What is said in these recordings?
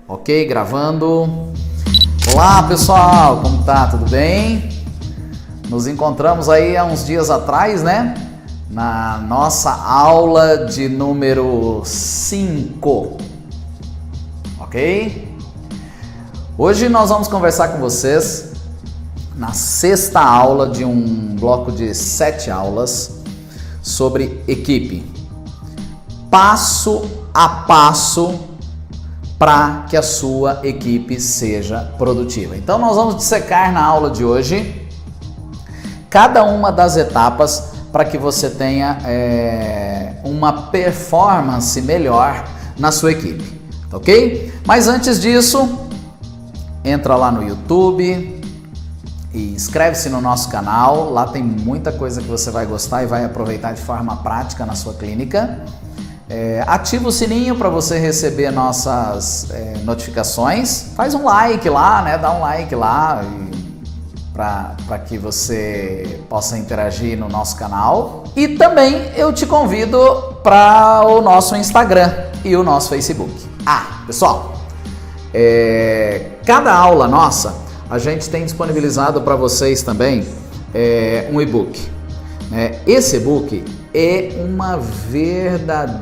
Ok, gravando. Olá pessoal, como tá? Tudo bem? Nos encontramos aí há uns dias atrás, né? Na nossa aula de número 5. Ok? Hoje nós vamos conversar com vocês na 6ª aula de um bloco de 7 aulas sobre equipe. Passo a passo para que a sua equipe seja produtiva. Então nós vamos dissecar na aula de hoje cada uma das etapas para que você tenha uma performance melhor na sua equipe, ok? Mas antes disso, entra lá no YouTube e inscreve-se no nosso canal. Lá tem muita coisa que você vai gostar e vai aproveitar de forma prática na sua clínica. Ativa o sininho para você receber nossas notificações. Faz um like lá, né? Dá um like lá para que você possa interagir no nosso canal. E também eu te convido para o nosso Instagram e o nosso Facebook. Pessoal, cada aula nossa a gente tem disponibilizado para vocês também um e-book. Esse e-book é uma verdadeira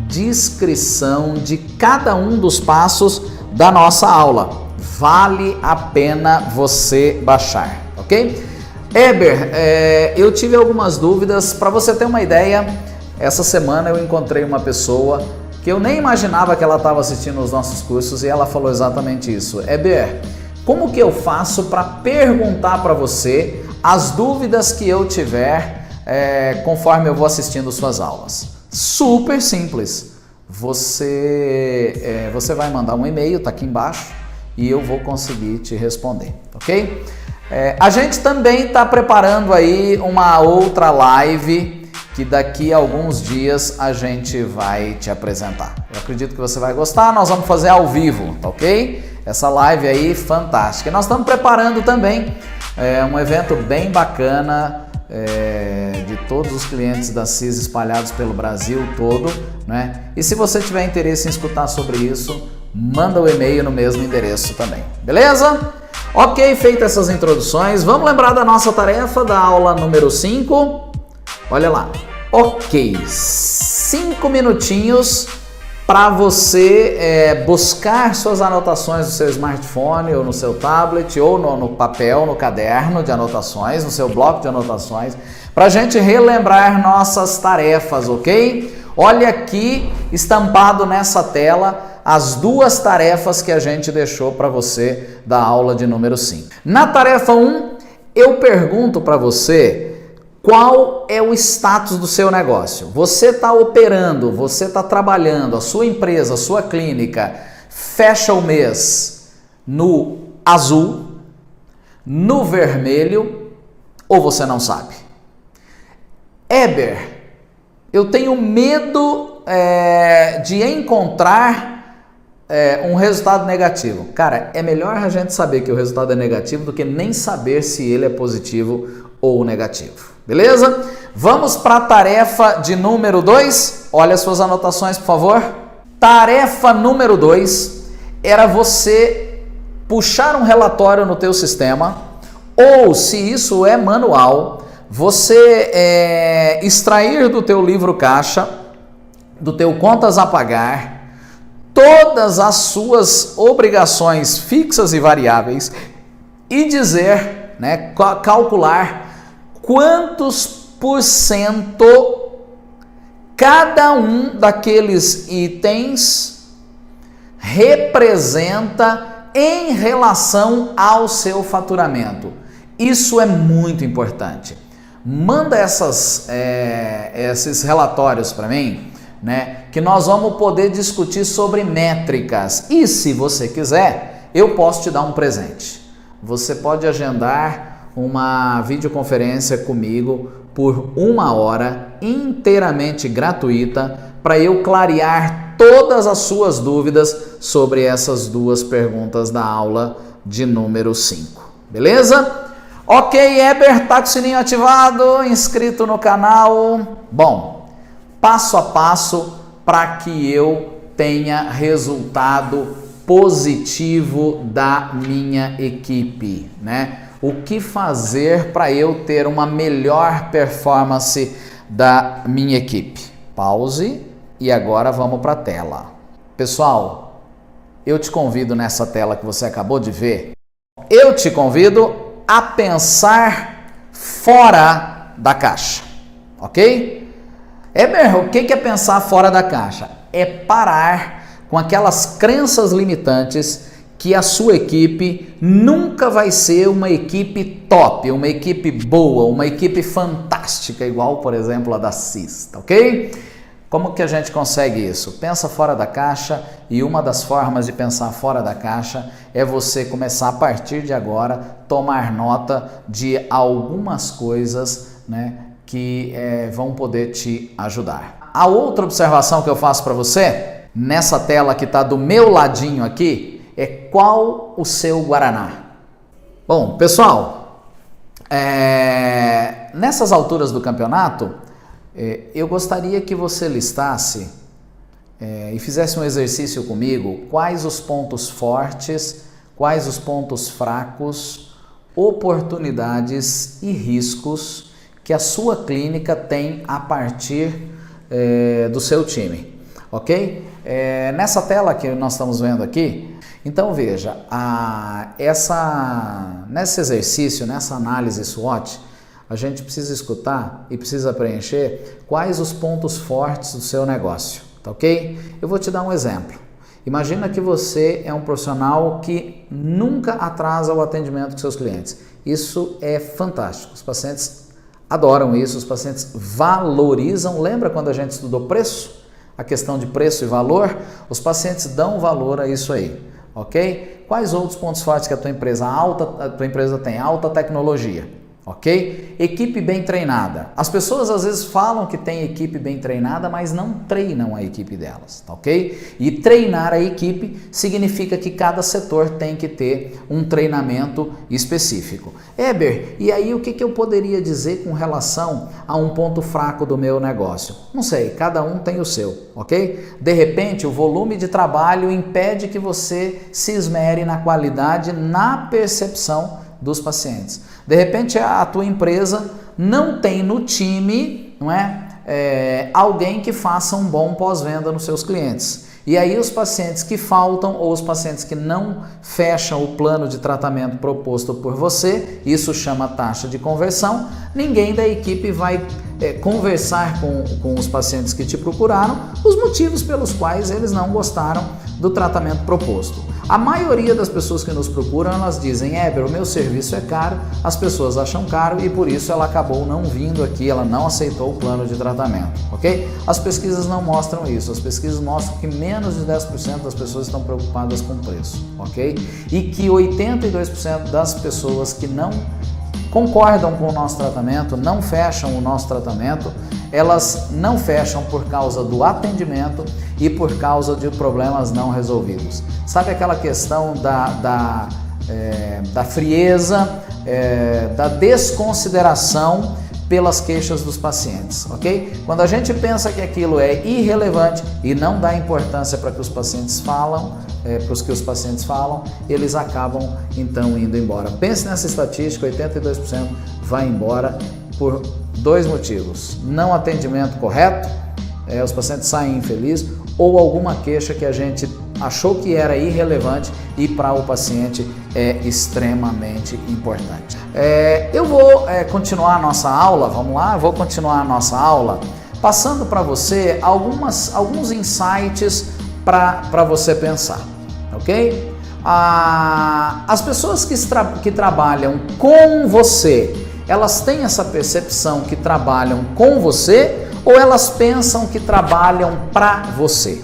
descrição de cada um dos passos da nossa aula. Vale a pena você baixar, ok? Eber, eu tive algumas dúvidas. Para você ter uma ideia, essa semana eu encontrei uma pessoa que eu nem imaginava que ela estava assistindo os nossos cursos e ela falou exatamente isso. Eber, como que eu faço para perguntar para você as dúvidas que eu tiver conforme eu vou assistindo suas aulas? Super simples. Você vai mandar um e-mail, tá aqui embaixo, e eu vou conseguir te responder, ok? A gente também está preparando aí uma outra live que daqui a alguns dias a gente vai te apresentar. Eu acredito que você vai gostar. Nós vamos fazer ao vivo, tá ok? Essa live aí fantástica. E nós estamos preparando também um evento bem bacana de todos os clientes da CIS espalhados pelo Brasil todo, né? E se você tiver interesse em escutar sobre isso, manda o e-mail no mesmo endereço também, beleza? Ok, feitas essas introduções, vamos lembrar da nossa tarefa da aula número 5. Olha lá. Ok, 5 minutinhos para você buscar suas anotações no seu smartphone ou no seu tablet ou no papel, no caderno de anotações, no seu bloco de anotações, para a gente relembrar nossas tarefas, ok? Olha aqui, estampado nessa tela, as 2 tarefas que a gente deixou para você da aula de número 5. Na tarefa 1, eu pergunto para você qual é o status do seu negócio. Você está operando, você está trabalhando, a sua empresa, a sua clínica fecha o mês no azul, no vermelho, ou você não sabe? Eber, eu tenho medo de encontrar um resultado negativo. Cara, é melhor a gente saber que o resultado é negativo do que nem saber se ele é positivo ou negativo. Beleza? Vamos para a tarefa de número 2. Olha as suas anotações, por favor. Tarefa número 2 era você puxar um relatório no teu sistema, ou se isso é manual, você extrair do teu livro caixa, do teu contas a pagar, todas as suas obrigações fixas e variáveis e dizer, né, calcular quantos por cento cada um daqueles itens representa em relação ao seu faturamento. Isso é muito importante. Manda esses relatórios para mim, né, que nós vamos poder discutir sobre métricas. E se você quiser, eu posso te dar um presente. Você pode agendar uma videoconferência comigo por 1 hora inteiramente gratuita para eu clarear todas as suas dúvidas sobre essas 2 perguntas da aula de número 5. Beleza? Ok, Eber, tá com o sininho ativado, inscrito no canal. Bom, passo a passo para que eu tenha resultado positivo da minha equipe, né? O que fazer para eu ter uma melhor performance da minha equipe? Pause e agora vamos para a tela. Pessoal, eu te convido nessa tela que você acabou de ver, eu te convido a pensar fora da caixa, ok? Eber, o que é pensar fora da caixa? É parar com aquelas crenças limitantes que a sua equipe nunca vai ser uma equipe top, uma equipe boa, uma equipe fantástica, igual, por exemplo, a da CIS, ok? Como que a gente consegue isso? Pensa fora da caixa, e uma das formas de pensar fora da caixa é você começar a partir de agora tomar nota de algumas coisas, né, que vão poder te ajudar. A outra observação que eu faço para você, nessa tela que está do meu ladinho aqui, é qual o seu Guaraná. Bom, pessoal, nessas alturas do campeonato, eu gostaria que você listasse e fizesse um exercício comigo, quais os pontos fortes, quais os pontos fracos, oportunidades e riscos que a sua clínica tem a partir do seu time, ok? Nessa tela que nós estamos vendo aqui, então veja, nesse exercício, nessa análise SWOT, a gente precisa escutar e precisa preencher quais os pontos fortes do seu negócio, tá ok? Eu vou te dar um exemplo. Imagina que você é um profissional que nunca atrasa o atendimento com seus clientes. Isso é fantástico, os pacientes adoram isso, os pacientes valorizam. Lembra quando a gente estudou preço? A questão de preço e valor? Os pacientes dão valor a isso aí, ok? Quais outros pontos fortes que a tua empresa tem? Alta tecnologia. Ok? Equipe bem treinada. As pessoas às vezes falam que tem equipe bem treinada, mas não treinam a equipe delas, tá ok? E treinar a equipe significa que cada setor tem que ter um treinamento específico. Eber, e aí o que eu poderia dizer com relação a um ponto fraco do meu negócio? Não sei, cada um tem o seu, ok? De repente, o volume de trabalho impede que você se esmere na qualidade, na percepção dos pacientes. De repente, a tua empresa não tem no time, não é, alguém que faça um bom pós-venda nos seus clientes. E aí os pacientes que faltam ou os pacientes que não fecham o plano de tratamento proposto por você, isso chama taxa de conversão, ninguém da equipe vai conversar com os pacientes que te procuraram os motivos pelos quais eles não gostaram do tratamento proposto. A maioria das pessoas que nos procuram, elas dizem: Eber, o meu serviço é caro, as pessoas acham caro e por isso ela acabou não vindo aqui, ela não aceitou o plano de tratamento, ok? As pesquisas não mostram isso, as pesquisas mostram que menos de 10% das pessoas estão preocupadas com o preço, ok? E que 82% das pessoas que não concordam com o nosso tratamento, não fecham o nosso tratamento, elas não fecham por causa do atendimento e por causa de problemas não resolvidos. Sabe aquela questão da frieza, da desconsideração pelas queixas dos pacientes, ok? Quando a gente pensa que aquilo é irrelevante e não dá importância para que os pacientes falam, para os que os pacientes falam, eles acabam então indo embora. Pense nessa estatística, 82% vai embora por dois motivos: não atendimento correto, os pacientes saem infelizes, ou alguma queixa que a gente achou que era irrelevante e para o paciente é extremamente importante. Eu vou continuar a nossa aula, vamos lá, vou continuar a nossa aula passando para você alguns insights para você pensar, ok? As pessoas que trabalham com você, elas têm essa percepção que trabalham com você ou elas pensam que trabalham para você?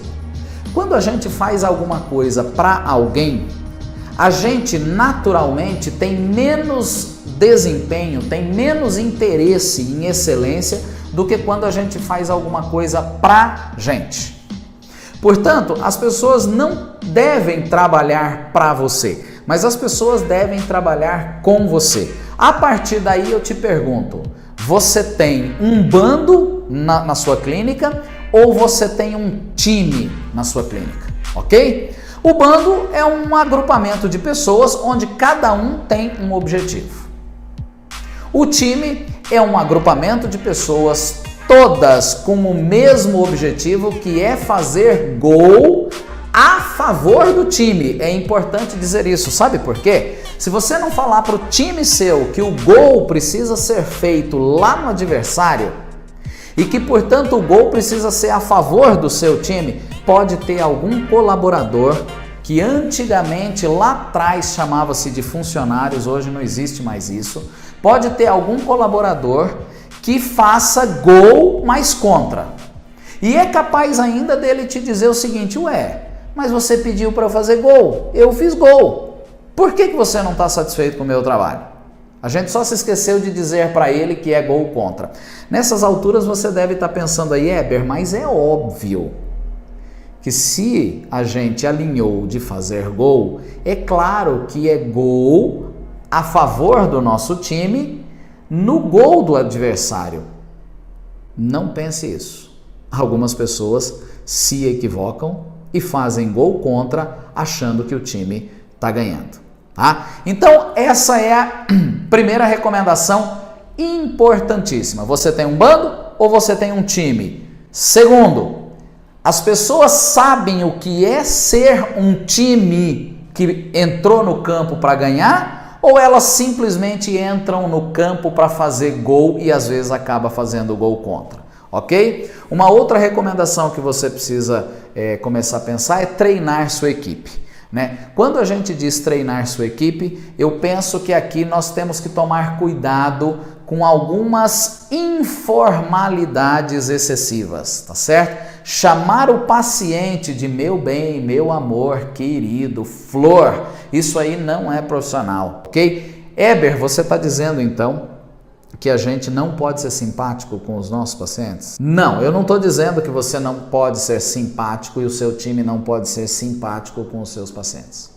Quando a gente faz alguma coisa para alguém, a gente naturalmente tem menos desempenho, tem menos interesse em excelência do que quando a gente faz alguma coisa para gente. Portanto, as pessoas não devem trabalhar para você, mas as pessoas devem trabalhar com você. A partir daí eu te pergunto, você tem um bando na sua clínica ou você tem um time na sua clínica, ok? O bando é um agrupamento de pessoas onde cada um tem um objetivo. O time é um agrupamento de pessoas todas com o mesmo objetivo, que é fazer gol a favor do time. É importante dizer isso, sabe por quê? Se você não falar para o time seu que o gol precisa ser feito lá no adversário e que, portanto, o gol precisa ser a favor do seu time, pode ter algum colaborador que antigamente lá atrás chamava-se de funcionários, hoje não existe mais isso, pode ter algum colaborador que faça gol, mas contra. E é capaz ainda dele te dizer o seguinte: ué, mas você pediu para eu fazer gol, eu fiz gol. Por que você não está satisfeito com o meu trabalho? A gente só se esqueceu de dizer para ele que é gol contra. Nessas alturas você deve estar pensando aí, Éber, mas é óbvio que se a gente alinhou de fazer gol, é claro que é gol a favor do nosso time no gol do adversário. Não pense isso. Algumas pessoas se equivocam e fazem gol contra achando que o time está ganhando, tá? Então essa é a primeira recomendação importantíssima. Você tem um bando ou você tem um time? Segundo, as pessoas sabem o que é ser um time que entrou no campo para ganhar, ou elas simplesmente entram no campo para fazer gol e às vezes acaba fazendo gol contra, ok? Uma outra recomendação que você precisa começar a pensar é treinar sua equipe, né? Quando a gente diz treinar sua equipe, eu penso que aqui nós temos que tomar cuidado com algumas informalidades excessivas, tá certo? Chamar o paciente de meu bem, meu amor, querido, flor, isso aí não é profissional, ok? Éber, você está dizendo então que a gente não pode ser simpático com os nossos pacientes? Não, eu não estou dizendo que você não pode ser simpático e o seu time não pode ser simpático com os seus pacientes,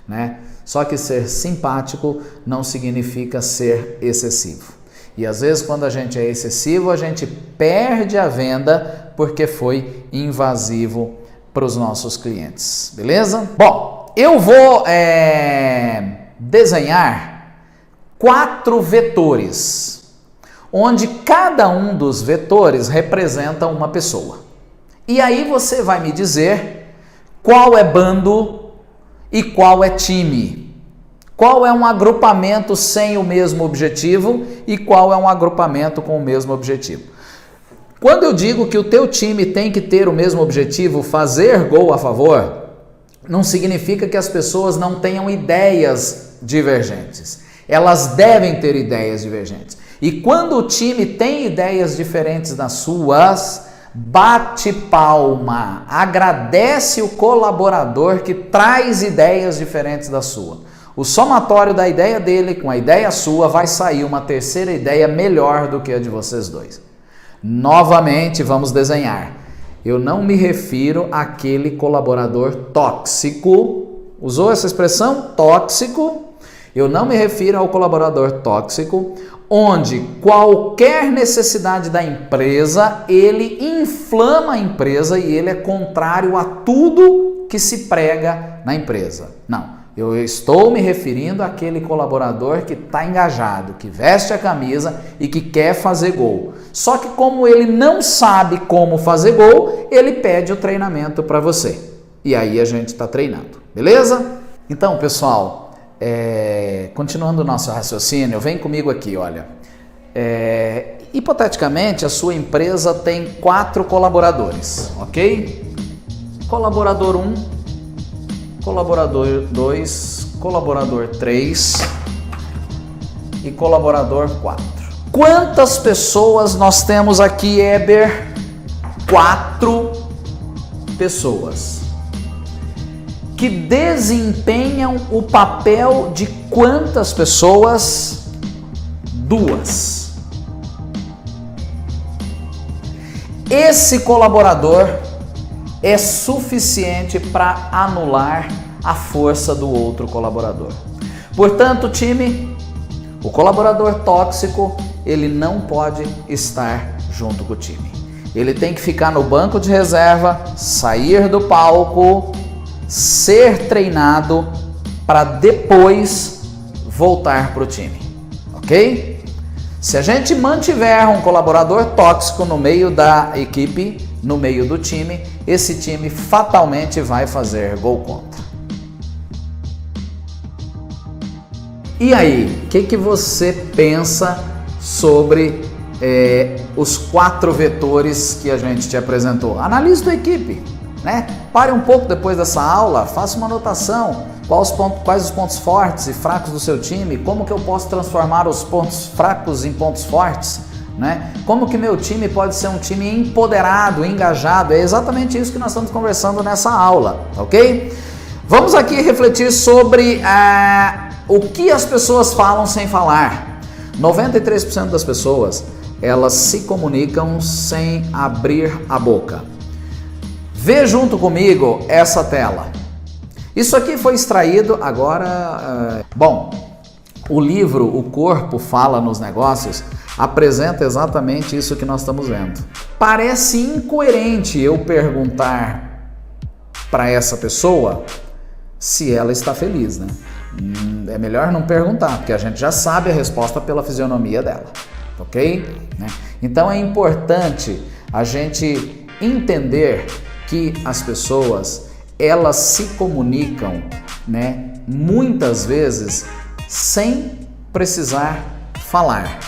né? Só que ser simpático não significa ser excessivo. E às vezes quando a gente é excessivo, a gente perde a venda porque foi invasivo para os nossos clientes, beleza? Bom, eu vou desenhar 4 vetores, onde cada um dos vetores representa uma pessoa. E aí você vai me dizer qual é bando e qual é time. Qual é um agrupamento sem o mesmo objetivo e qual é um agrupamento com o mesmo objetivo. Quando eu digo que o teu time tem que ter o mesmo objetivo, fazer gol a favor, não significa que as pessoas não tenham ideias divergentes. Elas devem ter ideias divergentes. E quando o time tem ideias diferentes das suas, bate palma, agradece o colaborador que traz ideias diferentes da sua. O somatório da ideia dele com a ideia sua vai sair uma terceira ideia melhor do que a de vocês dois. Novamente, vamos desenhar. Eu não me refiro àquele colaborador tóxico. Usou essa expressão? Tóxico. Eu não me refiro ao colaborador tóxico, onde qualquer necessidade da empresa, ele inflama a empresa e ele é contrário a tudo que se prega na empresa. Não. Eu estou me referindo àquele colaborador que está engajado, que veste a camisa e que quer fazer gol. Só que como ele não sabe como fazer gol, ele pede o treinamento para você. E aí a gente está treinando, beleza? Então, pessoal, continuando o nosso raciocínio, vem comigo aqui, olha. Hipoteticamente, a sua empresa tem 4 colaboradores, ok? Colaborador 1... colaborador 2, colaborador 3 e colaborador 4. Quantas pessoas nós temos aqui, Éber? 4 pessoas que desempenham o papel de quantas pessoas? 2. Esse colaborador é suficiente para anular a força do outro colaborador. Portanto, time, o colaborador tóxico, ele não pode estar junto com o time. ele tem que ficar no banco de reserva, sair do palco, ser treinado para depois voltar para o time, ok? Se a gente mantiver um colaborador tóxico no meio da equipe, no meio do time, esse time fatalmente vai fazer gol contra. E aí, o que você pensa sobre os 4 vetores que a gente te apresentou? Analise tua equipe, né? Pare um pouco depois dessa aula, faça uma anotação. Quais os pontos fortes e fracos do seu time? Como que eu posso transformar os pontos fracos em pontos fortes? Né? Como que meu time pode ser um time empoderado, engajado? É exatamente isso que nós estamos conversando nessa aula, ok? Vamos aqui refletir sobre o que as pessoas falam sem falar. 93% das pessoas, elas se comunicam sem abrir a boca. Vê junto comigo essa tela. Isso aqui foi extraído agora... o livro O Corpo Fala nos Negócios apresenta exatamente isso que nós estamos vendo. Parece incoerente eu perguntar para essa pessoa se ela está feliz, né? É melhor não perguntar, porque a gente já sabe a resposta pela fisionomia dela, ok? Então é importante a gente entender que as pessoas, elas se comunicam, né, muitas vezes sem precisar falar.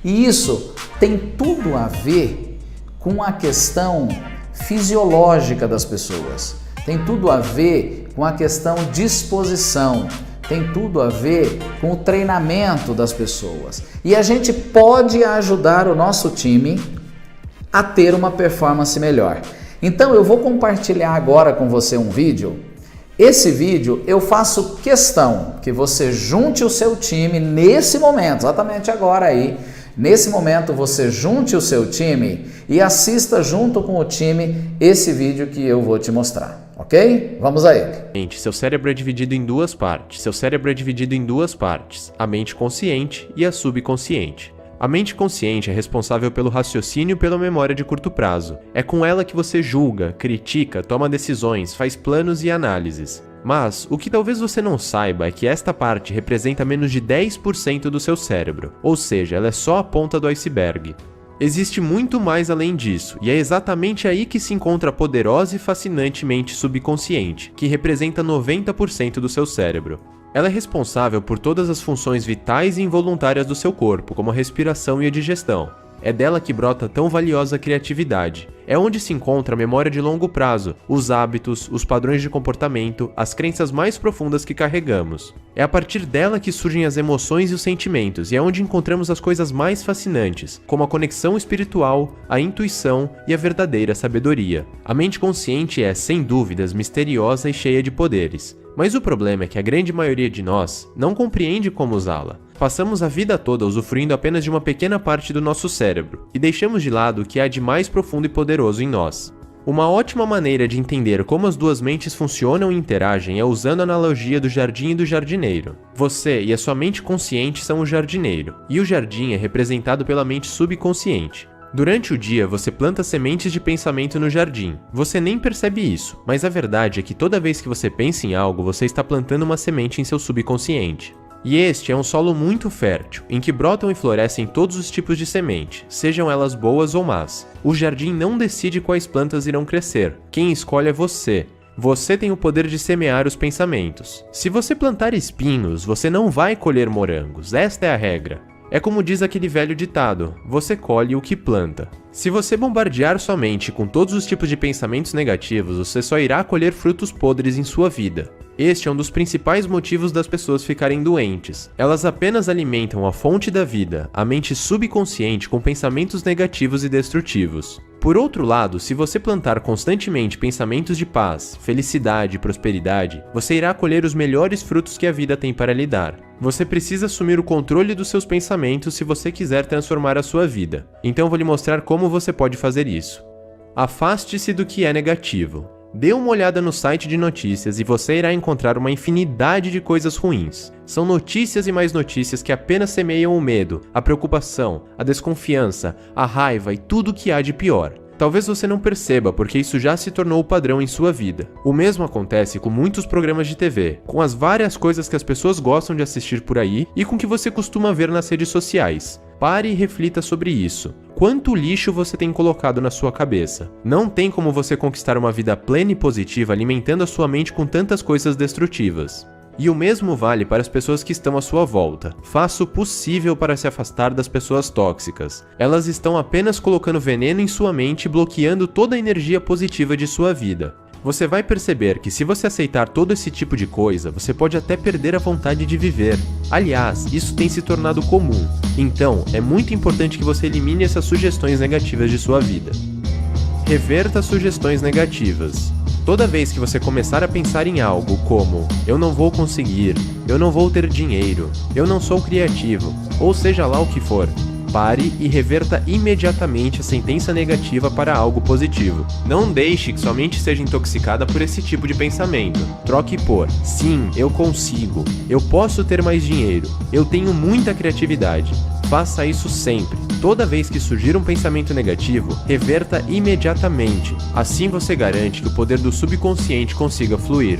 E isso tem tudo a ver com a questão fisiológica das pessoas, tem tudo a ver com a questão disposição, tem tudo a ver com o treinamento das pessoas. E a gente pode ajudar o nosso time a ter uma performance melhor. Então eu vou compartilhar agora com você um vídeo. Esse vídeo eu faço questão que você junte o seu time nesse momento, exatamente agora aí. Nesse momento você junte o seu time e assista junto com o time esse vídeo que eu vou te mostrar, ok? Vamos a ele. Seu cérebro é dividido em duas partes. A mente consciente e a subconsciente. A mente consciente é responsável pelo raciocínio e pela memória de curto prazo. É com ela que você julga, critica, toma decisões, faz planos e análises. Mas, o que talvez você não saiba é que esta parte representa menos de 10% do seu cérebro, ou seja, ela é só a ponta do iceberg. Existe muito mais além disso, e é exatamente aí que se encontra a poderosa e fascinante mente subconsciente, que representa 90% do seu cérebro. Ela é responsável por todas as funções vitais e involuntárias do seu corpo, como a respiração e a digestão. É dela que brota tão valiosa criatividade. É onde se encontra a memória de longo prazo, os hábitos, os padrões de comportamento, as crenças mais profundas que carregamos. É a partir dela que surgem as emoções e os sentimentos, e é onde encontramos as coisas mais fascinantes, como a conexão espiritual, a intuição e a verdadeira sabedoria. A mente consciente é, sem dúvidas, misteriosa e cheia de poderes. Mas o problema é que a grande maioria de nós não compreende como usá-la. Passamos a vida toda usufruindo apenas de uma pequena parte do nosso cérebro, e deixamos de lado o que há de mais profundo e poderoso em nós. Uma ótima maneira de entender como as duas mentes funcionam e interagem é usando a analogia do jardim e do jardineiro. Você e a sua mente consciente são o jardineiro, e o jardim é representado pela mente subconsciente. Durante o dia, você planta sementes de pensamento no jardim. Você nem percebe isso, mas a verdade é que toda vez que você pensa em algo, você está plantando uma semente em seu subconsciente. E este é um solo muito fértil, em que brotam e florescem todos os tipos de semente, sejam elas boas ou más. O jardim não decide quais plantas irão crescer. Quem escolhe é você. Você tem o poder de semear os pensamentos. Se você plantar espinhos, você não vai colher morangos. Esta é a regra. É como diz aquele velho ditado, você colhe o que planta. Se você bombardear sua mente com todos os tipos de pensamentos negativos, você só irá colher frutos podres em sua vida. Este é um dos principais motivos das pessoas ficarem doentes. Elas apenas alimentam a fonte da vida, a mente subconsciente, com pensamentos negativos e destrutivos. Por outro lado, se você plantar constantemente pensamentos de paz, felicidade e prosperidade, você irá colher os melhores frutos que a vida tem para lhe dar. Você precisa assumir o controle dos seus pensamentos se você quiser transformar a sua vida. Então vou lhe mostrar como você pode fazer isso. Afaste-se do que é negativo. Dê uma olhada no site de notícias e você irá encontrar uma infinidade de coisas ruins. São notícias e mais notícias que apenas semeiam o medo, a preocupação, a desconfiança, a raiva e tudo o que há de pior. Talvez você não perceba, porque isso já se tornou o padrão em sua vida. O mesmo acontece com muitos programas de TV, com as várias coisas que as pessoas gostam de assistir por aí e com o que você costuma ver nas redes sociais. Pare e reflita sobre isso. Quanto lixo você tem colocado na sua cabeça? Não tem como você conquistar uma vida plena e positiva alimentando a sua mente com tantas coisas destrutivas. E o mesmo vale para as pessoas que estão à sua volta. Faça o possível para se afastar das pessoas tóxicas. Elas estão apenas colocando veneno em sua mente e bloqueando toda a energia positiva de sua vida. Você vai perceber que se você aceitar todo esse tipo de coisa, você pode até perder a vontade de viver. Aliás, isso tem se tornado comum. Então, é muito importante que você elimine essas sugestões negativas de sua vida. Reverta sugestões negativas. Toda vez que você começar a pensar em algo como eu não vou conseguir, eu não vou ter dinheiro, eu não sou criativo, ou seja lá o que for, pare e reverta imediatamente a sentença negativa para algo positivo. Não deixe que sua mente seja intoxicada por esse tipo de pensamento. Troque por sim, eu consigo, eu posso ter mais dinheiro, eu tenho muita criatividade. Faça isso sempre. Toda vez que surgir um pensamento negativo, reverta imediatamente. Assim você garante que o poder do subconsciente consiga fluir.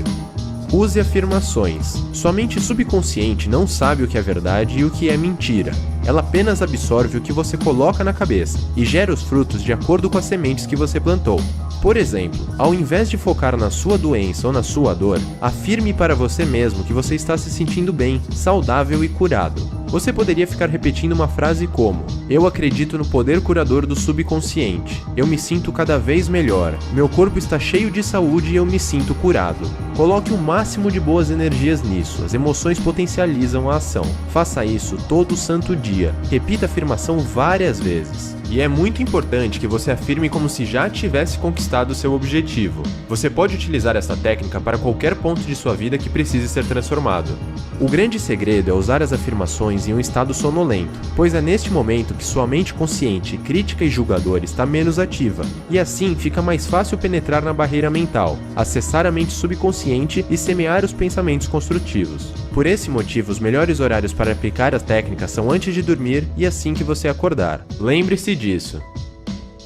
Use afirmações. Sua mente subconsciente não sabe o que é verdade e o que é mentira. Ela apenas absorve o que você coloca na cabeça e gera os frutos de acordo com as sementes que você plantou. Por exemplo, ao invés de focar na sua doença ou na sua dor, afirme para você mesmo que você está se sentindo bem, saudável e curado. Você poderia ficar repetindo uma frase como: eu acredito no poder curador do subconsciente. Eu me sinto cada vez melhor. Meu corpo está cheio de saúde e eu me sinto curado. Coloque o máximo de boas energias nisso. As emoções potencializam a ação. Faça isso todo santo dia. Repita a afirmação várias vezes. E é muito importante que você afirme como se já tivesse conquistado seu objetivo. Você pode utilizar essa técnica para qualquer ponto de sua vida que precise ser transformado. O grande segredo é usar as afirmações em um estado sonolento, pois é neste momento que sua mente consciente, crítica e julgadora está menos ativa, e assim fica mais fácil penetrar na barreira mental, acessar a mente subconsciente e semear os pensamentos construtivos. Por esse motivo, os melhores horários para aplicar as técnicas são antes de dormir e assim que você acordar. Lembre-se disso.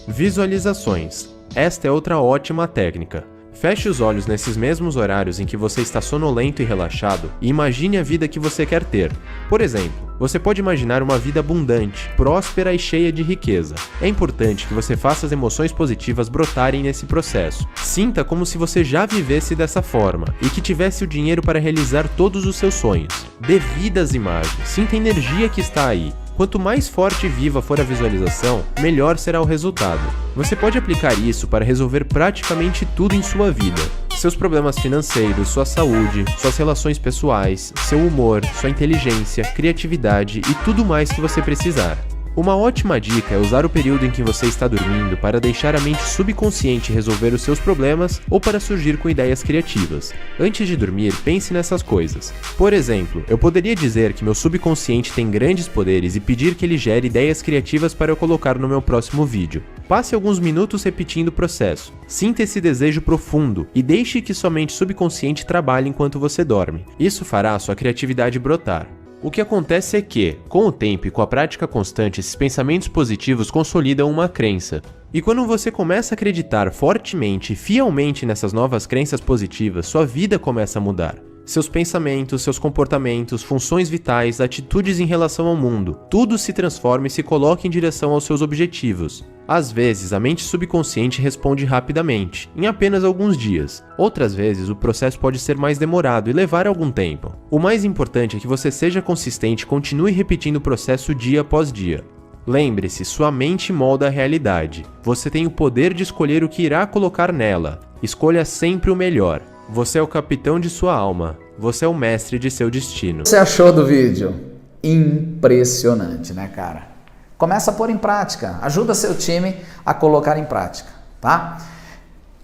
Visualizações. Esta é outra ótima técnica. Feche os olhos nesses mesmos horários em que você está sonolento e relaxado e imagine a vida que você quer ter. Por exemplo, você pode imaginar uma vida abundante, próspera e cheia de riqueza. É importante que você faça as emoções positivas brotarem nesse processo. Sinta como se você já vivesse dessa forma e que tivesse o dinheiro para realizar todos os seus sonhos. Dê vida às imagens, sinta a energia que está aí. Quanto mais forte e viva for a visualização, melhor será o resultado. Você pode aplicar isso para resolver praticamente tudo em sua vida. Seus problemas financeiros, sua saúde, suas relações pessoais, seu humor, sua inteligência, criatividade e tudo mais que você precisar. Uma ótima dica é usar o período em que você está dormindo para deixar a mente subconsciente resolver os seus problemas ou para surgir com ideias criativas. Antes de dormir, pense nessas coisas. Por exemplo, eu poderia dizer que meu subconsciente tem grandes poderes e pedir que ele gere ideias criativas para eu colocar no meu próximo vídeo. Passe alguns minutos repetindo o processo. Sinta esse desejo profundo e deixe que sua mente subconsciente trabalhe enquanto você dorme. Isso fará a sua criatividade brotar. O que acontece é que, com o tempo e com a prática constante, esses pensamentos positivos consolidam uma crença. E quando você começa a acreditar fortemente e fielmente nessas novas crenças positivas, sua vida começa a mudar. Seus pensamentos, seus comportamentos, funções vitais, atitudes em relação ao mundo, tudo se transforma e se coloca em direção aos seus objetivos. Às vezes, a mente subconsciente responde rapidamente, em apenas alguns dias. Outras vezes, o processo pode ser mais demorado e levar algum tempo. O mais importante é que você seja consistente e continue repetindo o processo dia após dia. Lembre-se, sua mente molda a realidade. Você tem o poder de escolher o que irá colocar nela. Escolha sempre o melhor. Você é o capitão de sua alma. Você é o mestre de seu destino. O que você achou do vídeo? Impressionante, né, cara? Começa a pôr em prática. Ajuda seu time a colocar em prática, tá?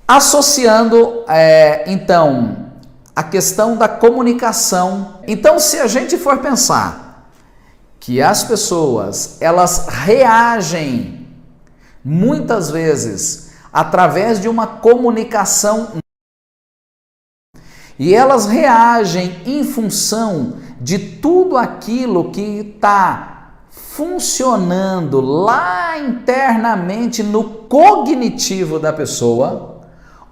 Associando, então, a questão da comunicação. Então, se a gente for pensar que as pessoas, elas reagem muitas vezes através de uma comunicação e elas reagem em função de tudo aquilo que está funcionando lá internamente no cognitivo da pessoa,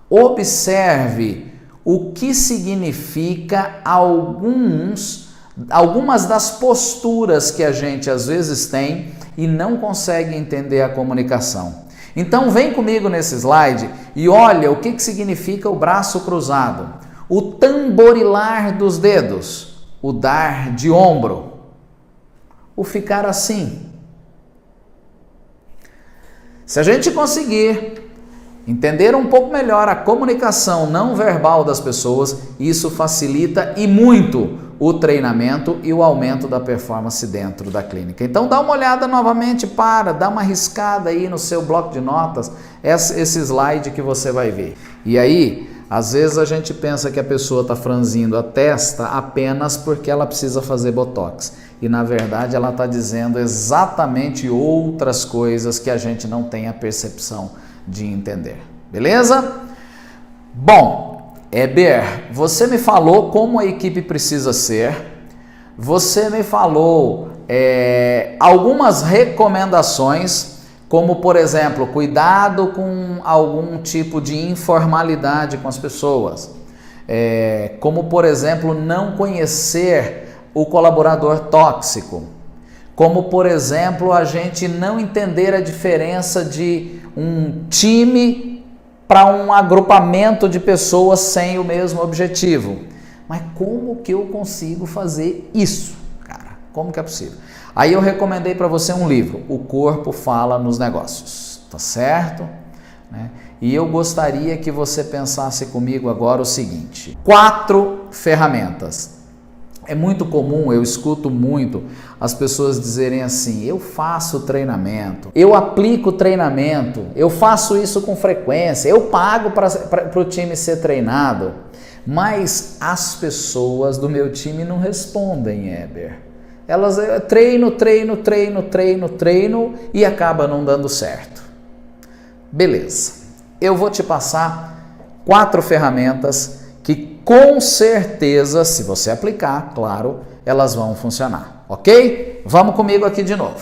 observe o que significa algumas das posturas que a gente às vezes tem e não consegue entender a comunicação. Então vem comigo nesse slide e olha o que significa o braço cruzado, o tamborilar dos dedos, o dar de ombro, o ficar assim. Se a gente conseguir entender um pouco melhor a comunicação não verbal das pessoas, isso facilita e muito o treinamento e o aumento da performance dentro da clínica. Então dá uma olhada novamente, dá uma riscada aí no seu bloco de notas, esse slide que você vai ver. E aí, às vezes a gente pensa que a pessoa está franzindo a testa apenas porque ela precisa fazer botox. E na verdade ela está dizendo exatamente outras coisas que a gente não tem a percepção de entender. Beleza? Bom, Heber, você me falou como a equipe precisa ser, você me falou algumas recomendações, como por exemplo, cuidado com algum tipo de informalidade com as pessoas, como por exemplo, não conhecer o colaborador tóxico, como por exemplo, a gente não entender a diferença de um time para um agrupamento de pessoas sem o mesmo objetivo. Mas como que eu consigo fazer isso, cara? Como que é possível? Aí eu recomendei para você um livro, O Corpo Fala nos Negócios, tá certo? E eu gostaria que você pensasse comigo agora o seguinte: 4 ferramentas. É muito comum, eu escuto muito as pessoas dizerem assim: eu faço treinamento, eu aplico treinamento, eu faço isso com frequência, eu pago para o time ser treinado, mas as pessoas do meu time não respondem, Heber. Elas treino e acaba não dando certo. Beleza, eu vou te passar 4 ferramentas que com certeza, se você aplicar, claro, elas vão funcionar, ok? Vamos comigo aqui de novo.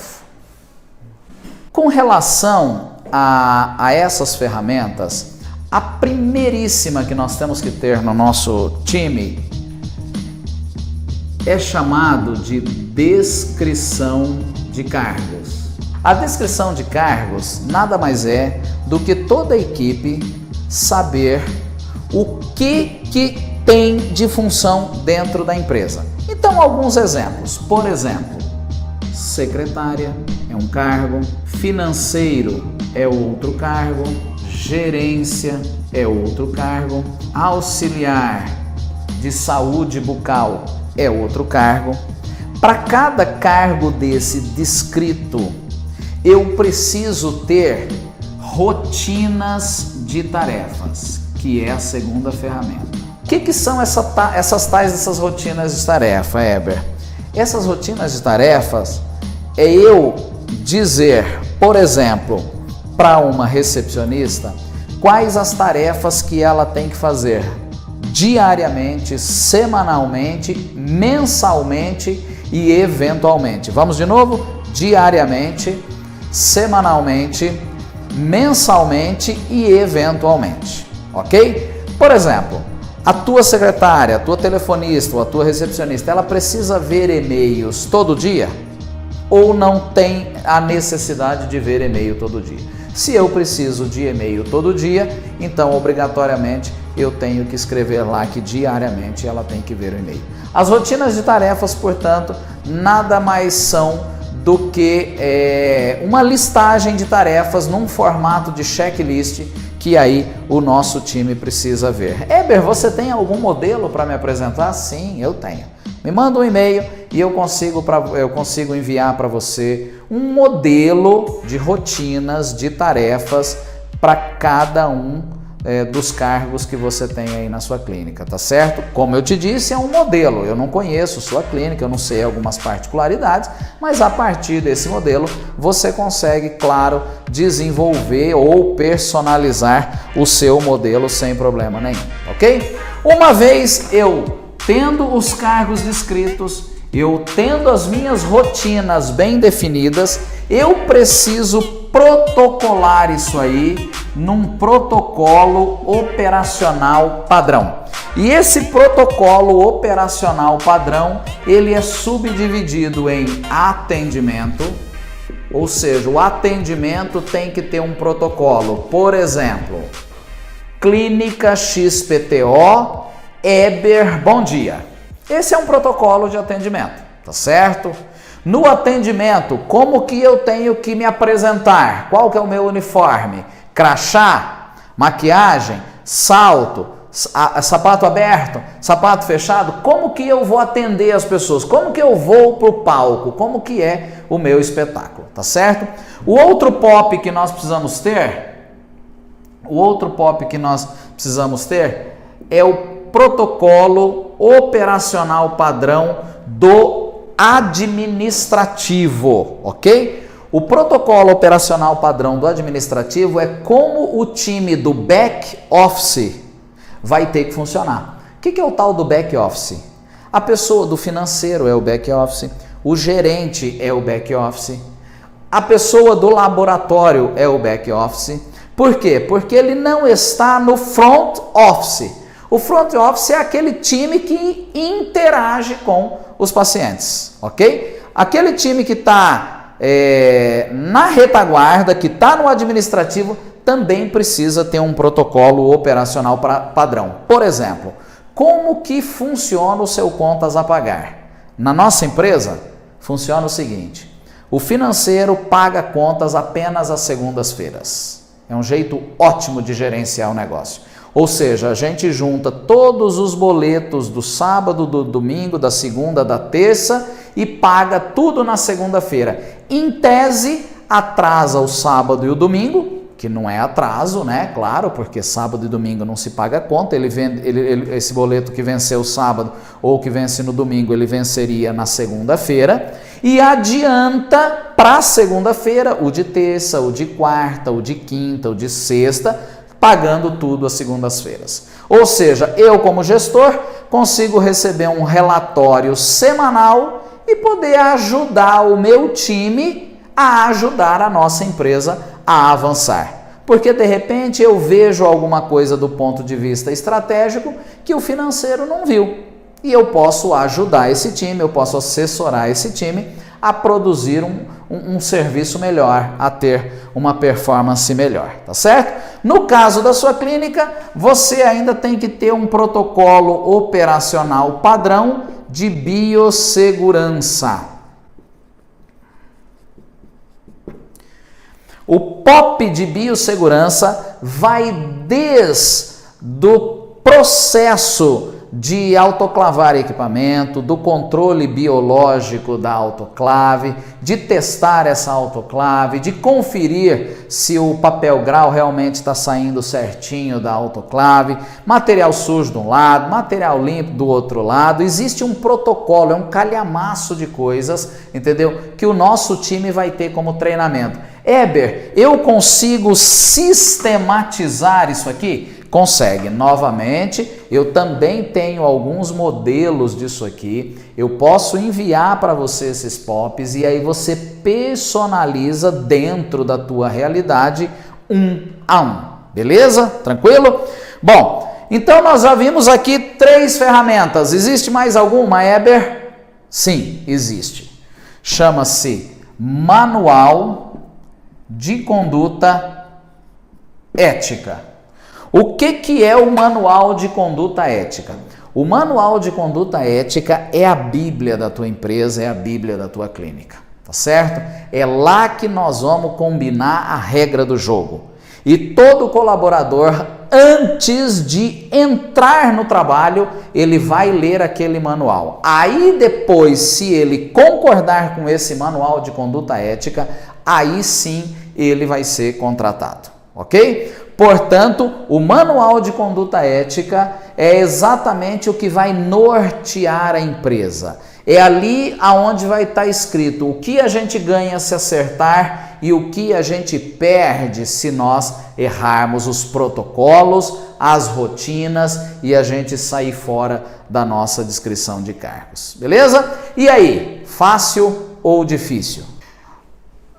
Com relação a essas ferramentas, a primeiríssima que nós temos que ter no nosso time é chamado de descrição de cargos. A descrição de cargos nada mais é do que toda a equipe saber o que tem de função dentro da empresa. Então, alguns exemplos. Por exemplo, secretária é um cargo, financeiro é outro cargo, gerência é outro cargo, auxiliar de saúde bucal é outro cargo. Para cada cargo desse descrito, eu preciso ter rotinas de tarefas, que é a segunda ferramenta. O que são essas rotinas de tarefa, Heber? Essas rotinas de tarefas é eu dizer, por exemplo, para uma recepcionista, quais as tarefas que ela tem que fazer diariamente, semanalmente, mensalmente e eventualmente. Vamos de novo? Diariamente, semanalmente, mensalmente e eventualmente, ok? Por exemplo, a tua secretária, a tua telefonista ou a tua recepcionista, ela precisa ver e-mails todo dia? Ou não tem a necessidade de ver e-mail todo dia? Se eu preciso de e-mail todo dia, então obrigatoriamente eu tenho que escrever lá que diariamente ela tem que ver o e-mail. As rotinas de tarefas, portanto, nada mais são do que uma listagem de tarefas num formato de checklist que aí o nosso time precisa ver. Heber, você tem algum modelo para me apresentar? Sim, eu tenho. Me manda um e-mail e eu consigo enviar para você um modelo de rotinas, de tarefas para cada um dos cargos que você tem aí na sua clínica, tá certo? Como eu te disse, é um modelo, eu não conheço sua clínica, eu não sei algumas particularidades, mas a partir desse modelo você consegue, claro, desenvolver ou personalizar o seu modelo sem problema nenhum, ok? Uma vez eu tendo os cargos descritos, eu tendo as minhas rotinas bem definidas, eu preciso protocolar isso aí num protocolo operacional padrão. E esse protocolo operacional padrão, ele é subdividido em atendimento, ou seja, o atendimento tem que ter um protocolo. Por exemplo, Clínica XPTO, Eber, bom dia. Esse é um protocolo de atendimento, tá certo? No atendimento, como que eu tenho que me apresentar? Qual que é o meu uniforme? Crachá, maquiagem, salto, sapato aberto, sapato fechado? Como que eu vou atender as pessoas? Como que eu vou pro palco? Como que é o meu espetáculo, tá certo? O outro POP que nós precisamos ter, é o protocolo operacional padrão do administrativo, ok? O protocolo operacional padrão do administrativo é como o time do back office vai ter que funcionar. O que é o tal do back office? A pessoa do financeiro é o back office, o gerente é o back office, a pessoa do laboratório é o back office. Por quê? Porque ele não está no front office. O front office é aquele time que interage com os pacientes, ok? Aquele time que está na retaguarda, que está no administrativo, também precisa ter um protocolo operacional padrão. Por exemplo, como que funciona o seu contas a pagar? Na nossa empresa, funciona o seguinte: o financeiro paga contas apenas às segundas-feiras. É um jeito ótimo de gerenciar o negócio. Ou seja, a gente junta todos os boletos do sábado, do domingo, da segunda, da terça e paga tudo na segunda-feira. Em tese, atrasa o sábado e o domingo, que não é atraso, né? Claro, porque sábado e domingo não se paga conta. Esse boleto que venceu sábado ou que vence no domingo, ele venceria na segunda-feira. E adianta para a segunda-feira o de terça, o de quarta, o de quinta, o de sexta, pagando tudo às segundas-feiras. Ou seja, eu como gestor consigo receber um relatório semanal e poder ajudar o meu time a ajudar a nossa empresa a avançar. Porque de repente eu vejo alguma coisa do ponto de vista estratégico que o financeiro não viu. E eu posso ajudar esse time, eu posso assessorar esse time a produzir um serviço melhor, a ter uma performance melhor, tá certo? No caso da sua clínica, você ainda tem que ter um protocolo operacional padrão de biossegurança. O POP de biossegurança vai desde o processo de autoclavar equipamento, do controle biológico da autoclave, de testar essa autoclave, de conferir se o papel grau realmente está saindo certinho da autoclave, material sujo de um lado, material limpo do outro lado. Existe um protocolo, é um calhamaço de coisas, entendeu? Que o nosso time vai ter como treinamento. Eber, eu consigo sistematizar isso aqui? Consegue. Novamente, eu também tenho alguns modelos disso aqui. Eu posso enviar para você esses POPs e aí você personaliza dentro da tua realidade 1 a 1. Beleza? Tranquilo? Bom, então nós já vimos aqui 3 ferramentas. Existe mais alguma, Eber? Sim, existe. Chama-se Manual de Conduta Ética. O que é o Manual de Conduta Ética? O Manual de Conduta Ética é a Bíblia da tua empresa, é a Bíblia da tua clínica, tá certo? É lá que nós vamos combinar a regra do jogo. E todo colaborador, antes de entrar no trabalho, ele vai ler aquele manual. Aí depois, se ele concordar com esse Manual de Conduta Ética, aí sim ele vai ser contratado, ok? Portanto, o Manual de Conduta Ética é exatamente o que vai nortear a empresa. É ali aonde vai estar escrito o que a gente ganha se acertar e o que a gente perde se nós errarmos os protocolos, as rotinas e a gente sair fora da nossa descrição de cargos. Beleza? E aí, fácil ou difícil?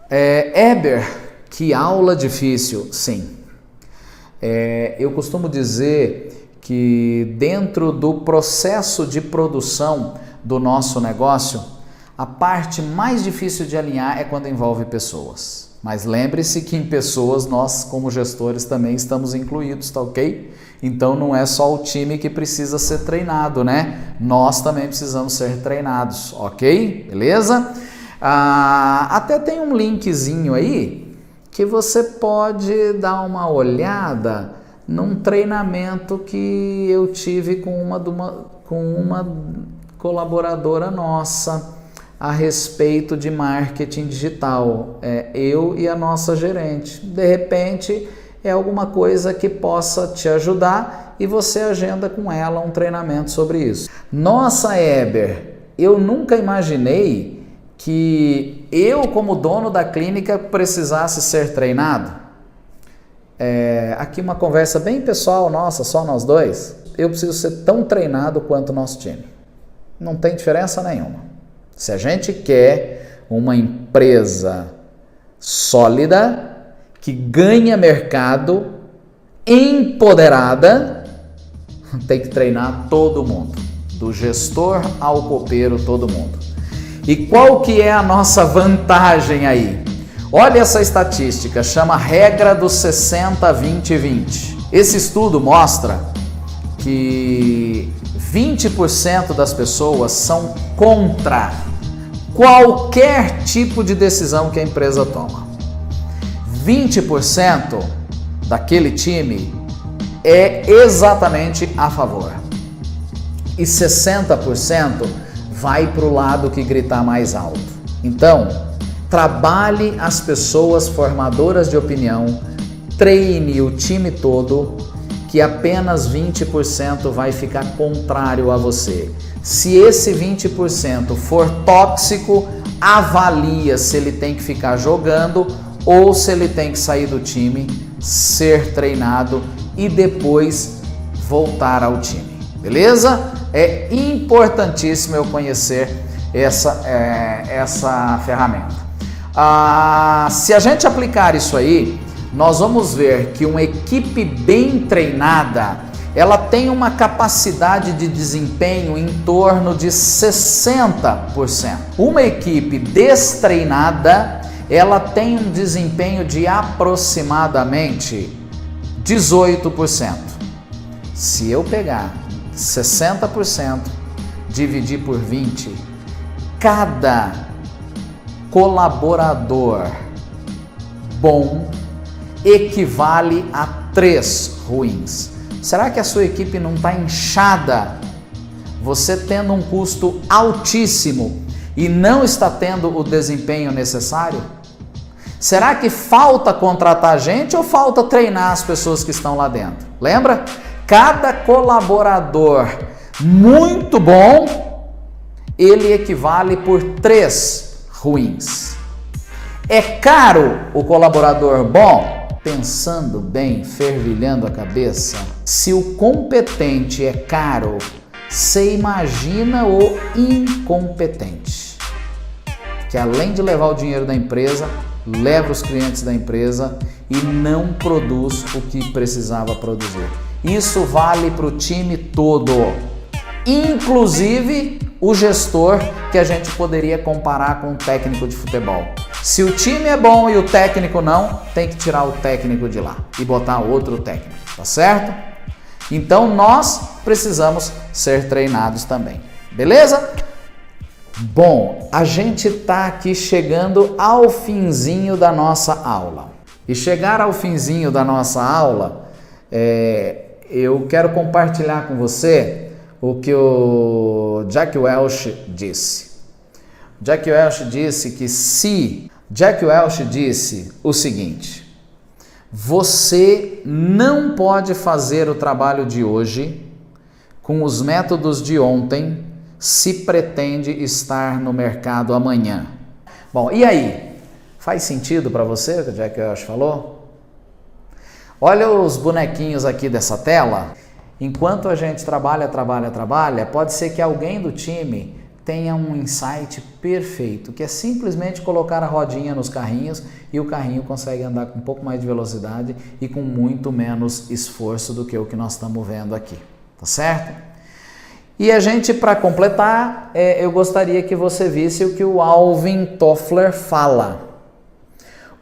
Heber, que aula difícil, sim. Eu costumo dizer que dentro do processo de produção do nosso negócio, a parte mais difícil de alinhar é quando envolve pessoas. Mas lembre-se que em pessoas nós, como gestores, também estamos incluídos, tá ok? Então não é só o time que precisa ser treinado, né? Nós também precisamos ser treinados, ok? Beleza? Até tem um linkzinho aí que você pode dar uma olhada num treinamento que eu tive com uma colaboradora nossa a respeito de marketing digital, eu e a nossa gerente. De repente é alguma coisa que possa te ajudar e você agenda com ela um treinamento sobre isso. Nossa, Heber, eu nunca imaginei que eu, como dono da clínica, precisasse ser treinado. Aqui uma conversa bem pessoal nossa, só nós dois. Eu preciso ser tão treinado quanto o nosso time. Não tem diferença nenhuma. Se a gente quer uma empresa sólida, que ganha mercado, empoderada, tem que treinar todo mundo, do gestor ao copeiro, todo mundo. E qual que é a nossa vantagem aí? Olha essa estatística, chama regra dos 60-20-20. Esse estudo mostra que 20% das pessoas são contra qualquer tipo de decisão que a empresa toma. 20% daquele time é exatamente a favor. E 60% vai para o lado que gritar mais alto. Então, trabalhe as pessoas formadoras de opinião, treine o time todo, que apenas 20% vai ficar contrário a você. Se esse 20% for tóxico, avalia se ele tem que ficar jogando ou se ele tem que sair do time, ser treinado e depois voltar ao time. Beleza? É importantíssimo eu conhecer essa ferramenta. Se a gente aplicar isso aí, nós vamos ver que uma equipe bem treinada, ela tem uma capacidade de desempenho em torno de 60%. Uma equipe destreinada, ela tem um desempenho de aproximadamente 18%. Se eu pegar 60%, dividir por 20, cada colaborador bom equivale a 3 ruins. Será que a sua equipe não está inchada? Você tendo um custo altíssimo e não está tendo o desempenho necessário? Será que falta contratar gente ou falta treinar as pessoas que estão lá dentro? Lembra? Cada colaborador muito bom, ele equivale por 3 ruins. É caro o colaborador bom? Pensando bem, fervilhando a cabeça, se o competente é caro, você imagina o incompetente, que além de levar o dinheiro da empresa, leva os clientes da empresa e não produz o que precisava produzir. Isso vale para o time todo, inclusive o gestor, que a gente poderia comparar com um técnico de futebol. Se o time é bom e o técnico não, tem que tirar o técnico de lá e botar outro técnico, tá certo? Então nós precisamos ser treinados também, beleza? Bom, a gente tá aqui chegando ao finzinho da nossa aula. E chegar ao finzinho da nossa aula, eu quero compartilhar com você o que o Jack Welch disse. Jack Welch disse o seguinte: você não pode fazer o trabalho de hoje com os métodos de ontem se pretende estar no mercado amanhã? Bom, e aí? Faz sentido para você o que o Jack Welch falou? Olha os bonequinhos aqui dessa tela. Enquanto a gente trabalha, pode ser que alguém do time tenha um insight perfeito, que é simplesmente colocar a rodinha nos carrinhos e o carrinho consegue andar com um pouco mais de velocidade e com muito menos esforço do que o que nós estamos vendo aqui, tá certo? E a gente, para completar, eu gostaria que você visse o que o Alvin Toffler fala.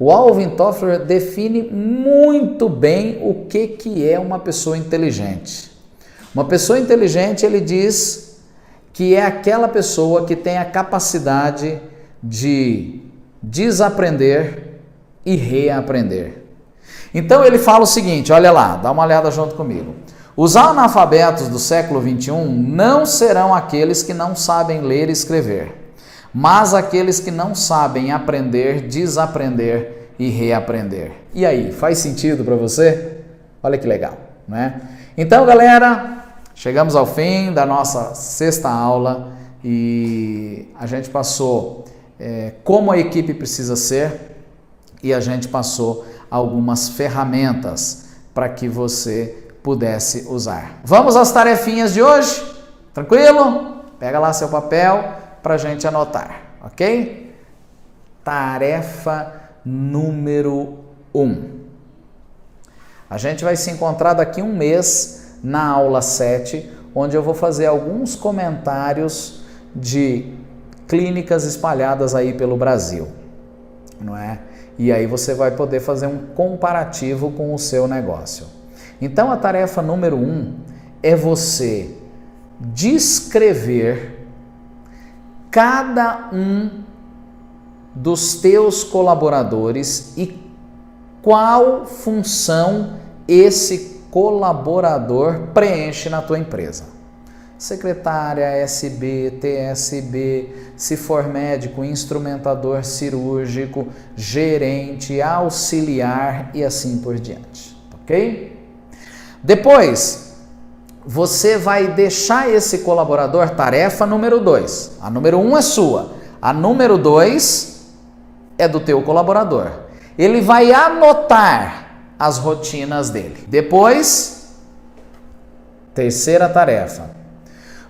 O Alvin Toffler define muito bem o que é uma pessoa inteligente. Uma pessoa inteligente, ele diz que é aquela pessoa que tem a capacidade de desaprender e reaprender. Então ele fala o seguinte, olha lá, dá uma olhada junto comigo. Os analfabetos do século XXI não serão aqueles que não sabem ler e escrever, mas aqueles que não sabem aprender, desaprender e reaprender. E aí, faz sentido para você? Olha que legal, né? Então, galera, chegamos ao fim da nossa 6ª aula e a gente passou como a equipe precisa ser e a gente passou algumas ferramentas para que você pudesse usar. Vamos às tarefinhas de hoje? Tranquilo? Pega lá seu papel para a gente anotar, ok? Tarefa número 1. A gente vai se encontrar daqui um mês na aula 7, onde eu vou fazer alguns comentários de clínicas espalhadas aí pelo Brasil, não é? E aí você vai poder fazer um comparativo com o seu negócio. Então a tarefa número 1 é você descrever cada um dos teus colaboradores e qual função esse colaborador preenche na tua empresa. Secretária, SB, TSB, se for médico, instrumentador cirúrgico, gerente, auxiliar e assim por diante, ok? Depois, você vai deixar esse colaborador tarefa número 2. A número 1 é sua, a número 2 é do teu colaborador. Ele vai anotar as rotinas dele. Depois, terceira tarefa,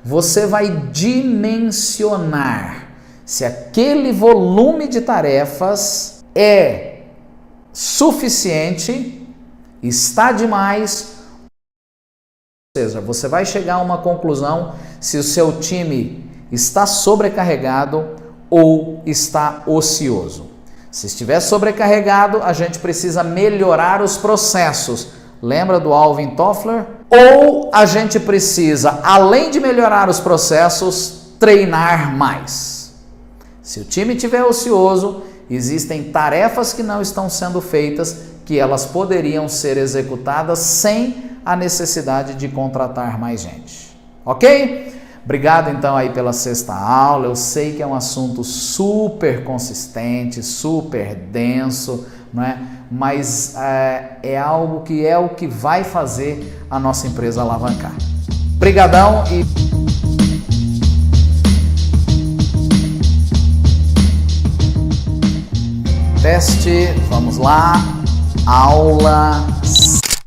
você vai dimensionar se aquele volume de tarefas é suficiente, está demais, ou seja, você vai chegar a uma conclusão se o seu time está sobrecarregado ou está ocioso. Se estiver sobrecarregado, a gente precisa melhorar os processos. Lembra do Alvin Toffler? Ou a gente precisa, além de melhorar os processos, treinar mais. Se o time estiver ocioso, existem tarefas que não estão sendo feitas, que elas poderiam ser executadas sem a necessidade de contratar mais gente. Ok? Obrigado então aí pela 6ª aula. Eu sei que é um assunto super consistente, super denso, não é? Mas é algo que é o que vai fazer a nossa empresa alavancar. Brigadão e teste, vamos lá, aula